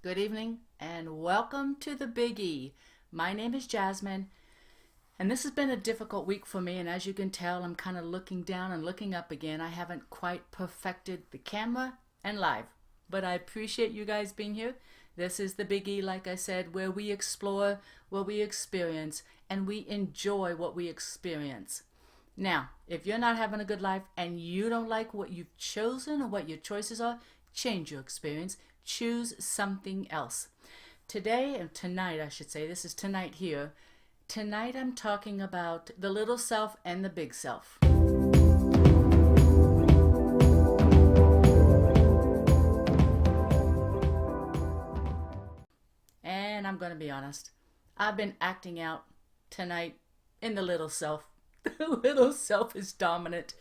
Good evening and welcome to the Big E. My name is Jasmine, and this has been a difficult week for me, and as you can tell, I'm kind of looking down and looking up again. I haven't quite perfected the camera and live, but I appreciate you guys being here. This is the Big E, like I said, where we explore, where we experience, and we enjoy what we experience. Now, if you're not having a good life and you don't like what you've chosen or what your choices are, change your experience. Choose something else. Today, and tonight I should say, this is tonight here. Tonight I'm talking about the little self and the big self. And I'm going to be honest, I've been acting out tonight in the little self. The little self is dominant.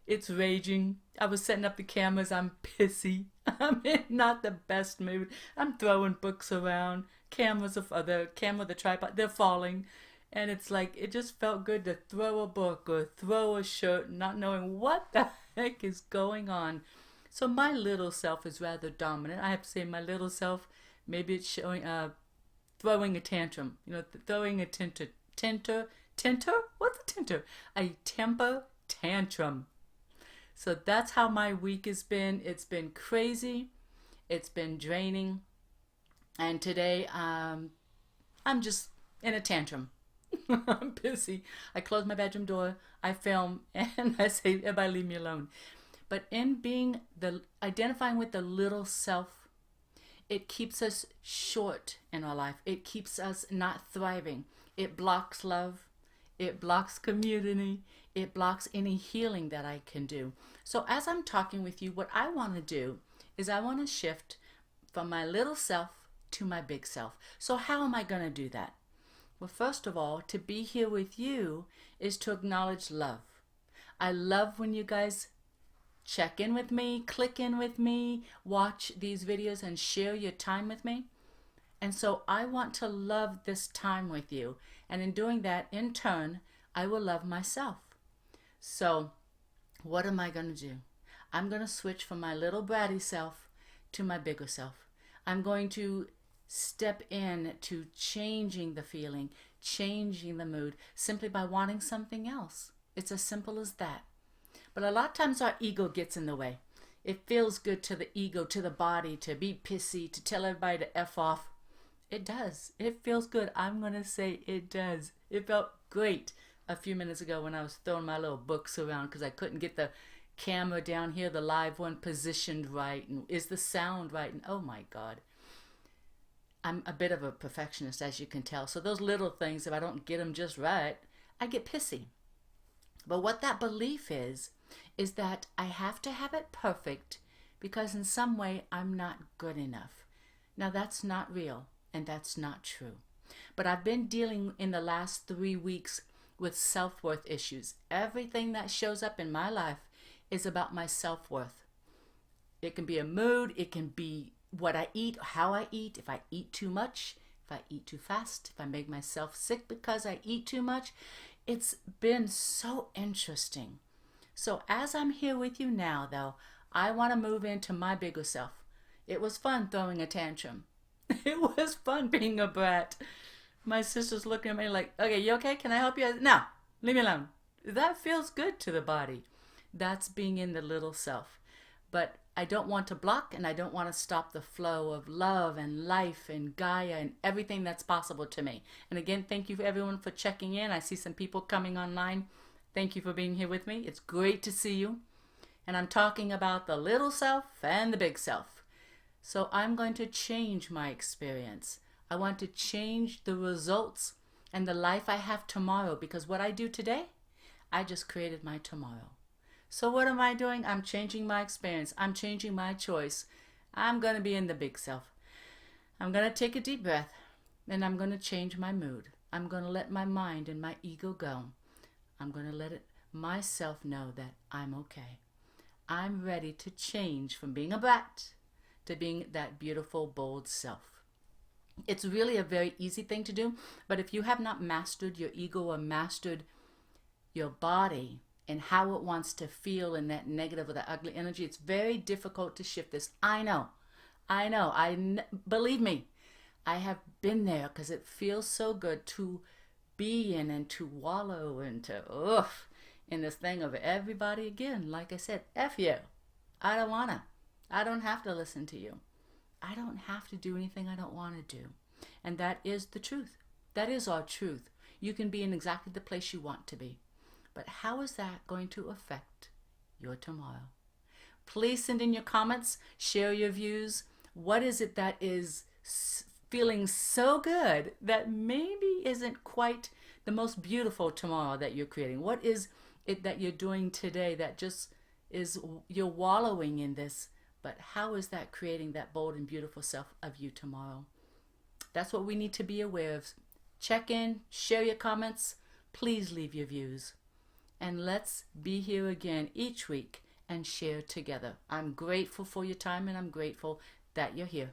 It's raging. I was setting up the cameras. I'm pissy. I'm in not the best mood. I'm throwing books around. Cameras of other camera, the tripod, they're falling. And it's like it just felt good to throw a book or throw a shirt, not knowing what the heck is going on. So my little self is rather dominant. I have to say my little self, maybe it's showing throwing a tantrum. Throwing a tinter? What's a tinter? A temper tantrum. So that's how my week has been. It's been crazy. It's been draining. And today I'm just in a tantrum. I'm busy. I close my bedroom door. I film and I say, everybody leave me alone. But in being identifying with the little self, it keeps us short in our life. It keeps us not thriving. It blocks love. It blocks community. It blocks any healing that I can do. So as I'm talking with you, what I want to do is I want to shift from my little self to my big self. So how am I going to do that? Well, first of all, to be here with you is to acknowledge love. I love when you guys check in with me, click in with me, watch these videos and share your time with me. And so I want to love this time with you. And in doing that, in turn, I will love myself. So what am I going to do? I'm going to switch from my little bratty self to my bigger self. I'm going to step in to changing the feeling, changing the mood, simply by wanting something else. It's as simple as that. But a lot of times our ego gets in the way. It feels good to the ego, to the body, to be pissy, to tell everybody to F off. It does. It feels good. I'm going to say it does. It felt great a few minutes ago when I was throwing my little books around because I couldn't get the camera down here, the live one, positioned right. And is the sound right? And oh my God. I'm a bit of a perfectionist, as you can tell. So those little things, if I don't get them just right, I get pissy. But what that belief is that I have to have it perfect because in some way I'm not good enough. Now that's not real. And that's not true. But I've been dealing in the last 3 weeks with self-worth issues. Everything that shows up in my life is about my self-worth. It can be a mood. It can be what I eat, how I eat, if I eat too much, if I eat too fast, if I make myself sick because I eat too much. It's been so interesting. So as I'm here with you now, though, I want to move into my bigger self. It was fun throwing a tantrum. It was fun being a brat. My sister's looking at me like, okay, you okay? Can I help you? No, leave me alone. That feels good to the body. That's being in the little self. But I don't want to block and I don't want to stop the flow of love and life and Gaia and everything that's possible to me. And again, thank you for everyone for checking in. I see some people coming online. Thank you for being here with me. It's great to see you. And I'm talking about the little self and the big self. So I'm going to change my experience. I want to change the results and the life I have tomorrow because what I do today, I just created my tomorrow. So what am I doing? I'm changing my experience. I'm changing my choice. I'm going to be in the big self. I'm going to take a deep breath and I'm going to change my mood. I'm going to let my mind and my ego go. I'm going to let myself know that I'm okay. I'm ready to change from being a brat to being that beautiful, bold self. It's really a very easy thing to do, but if you have not mastered your ego or mastered your body and how it wants to feel in that negative or that ugly energy, it's very difficult to shift this. I know. I know. Believe me, I have been there because it feels so good to be in and to wallow and to in this thing of everybody again. Like I said, F you. I don't wanna. I don't have to listen to you. I don't have to do anything I don't want to do. And that is the truth. That is our truth. You can be in exactly the place you want to be. But how is that going to affect your tomorrow? Please send in your comments, share your views. What is it that is feeling so good that maybe isn't quite the most beautiful tomorrow that you're creating? What is it that you're doing today that just is, you're wallowing in this, but how is that creating that bold and beautiful self of you tomorrow? That's what we need to be aware of. Check in, share your comments, please leave your views. And let's be here again each week and share together. I'm grateful for your time and I'm grateful that you're here.